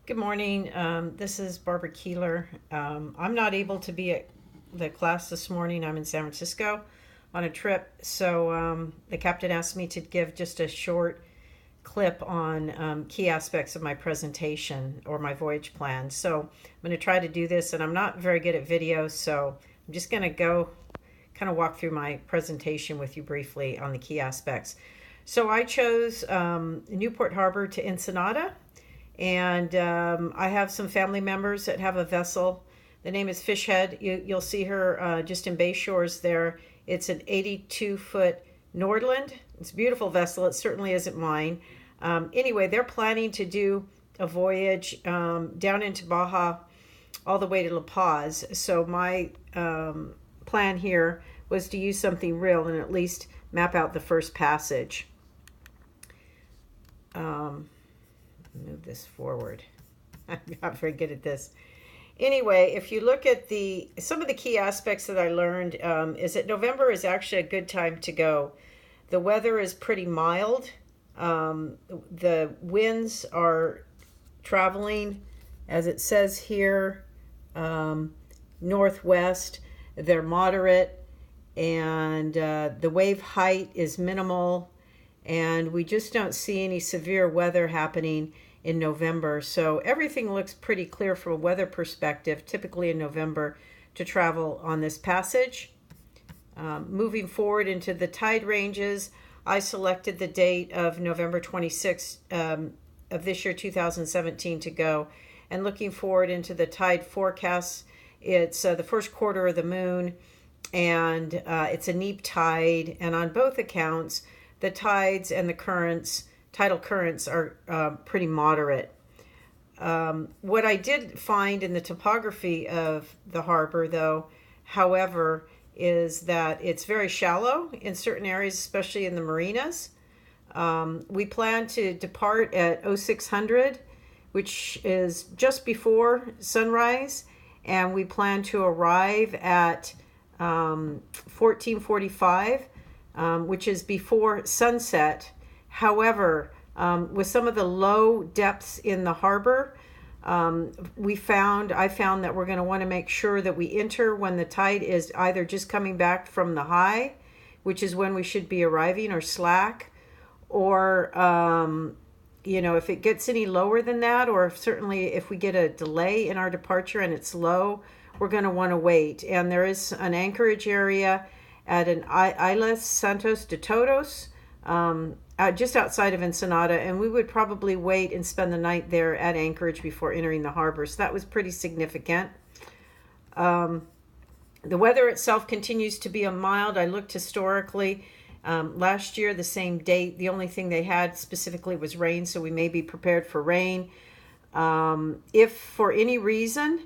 Good morning. This is Barbara Keeler. I'm not able to be at the class this morning. I'm in San Francisco on a trip. So the captain asked me to give just a short clip on key aspects of my presentation or my voyage plan. So I'm going to try to do this, and I'm not very good at video, so I'm just going to go kind of walk through my presentation with you briefly on the key aspects. So I chose Newport Harbor to Ensenada, and I have some family members that have a vessel. The name is Fishhead. You'll see her just in Bay Shores there. It's an 82-foot Nordland. It's a beautiful vessel. It certainly isn't mine. Anyway, they're planning to do a voyage down into Baja all the way to La Paz. So my plan here was to use something real and at least map out the first passage. Move this forward. I'm not very good at this. Anyway, if you look at some of the key aspects that I learned, is that November is actually a good time to go. The weather is pretty mild. The winds are traveling, as it says here, northwest. They're moderate, and the wave height is minimal, and we just don't see any severe weather happening in November. So everything looks pretty clear from a weather perspective, typically in November, to travel on this passage. Moving forward into the tide ranges, I selected the date of November 26th of this year, 2017, to go. And looking forward into the tide forecasts, it's the first quarter of the moon, and it's a neap tide. And on both accounts, the tides and the tidal currents are pretty moderate. What I did find in the topography of the harbor, though, however, is that it's very shallow in certain areas, especially in the marinas. We plan to depart at 0600, which is just before sunrise, and we plan to arrive at 1445, which is before sunset. However, with some of the low depths in the harbor, I found that we're going to want to make sure that we enter when the tide is either just coming back from the high, which is when we should be arriving, or slack, or if it gets any lower than that, or certainly if we get a delay in our departure and it's low, we're going to want to wait. And there is an anchorage area at an Isla Santos de Todos, just outside of Ensenada, and we would probably wait and spend the night there at Anchorage before entering the harbor. So that was pretty significant. The weather itself continues to be mild. I looked historically. Last year, the same date, the only thing they had specifically was rain, so we may be prepared for rain. If for any reason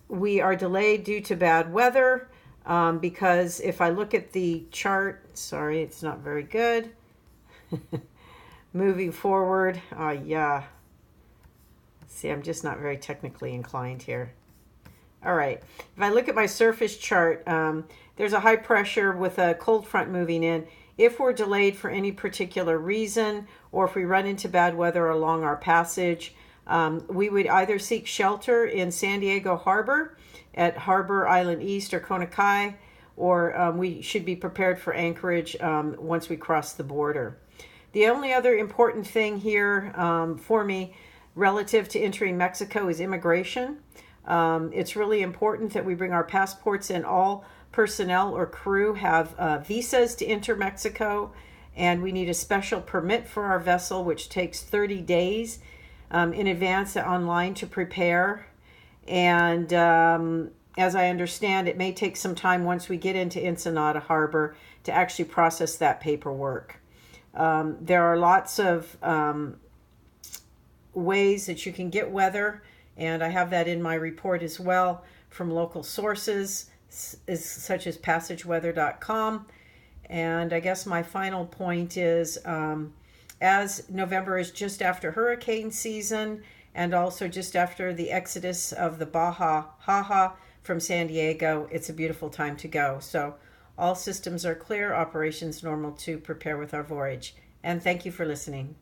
we are delayed due to bad weather, because if I look at the chart, sorry, it's not very good. Moving forward, yeah. See, I'm just not very technically inclined here. All right. If I look at my surface chart, there's a high pressure with a cold front moving in. If we're delayed for any particular reason, or if we run into bad weather along our passage, we would either seek shelter in San Diego Harbor at Harbor Island East or Conakry, or we should be prepared for Anchorage once we cross the border. The only other important thing here for me relative to entering Mexico is immigration. It's really important that we bring our passports, and all personnel or crew have visas to enter Mexico, and we need a special permit for our vessel, which takes 30 days in advance online to prepare. And as I understand, it may take some time once we get into Ensenada Harbor to actually process that paperwork. There are lots of ways that you can get weather, and I have that in my report as well from local sources such as passageweather.com. And I guess my final point is, as November is just after hurricane season and also just after the exodus of the Baja Jaja from San Diego, it's a beautiful time to go. So all systems are clear, operations normal to prepare with our voyage. And thank you for listening.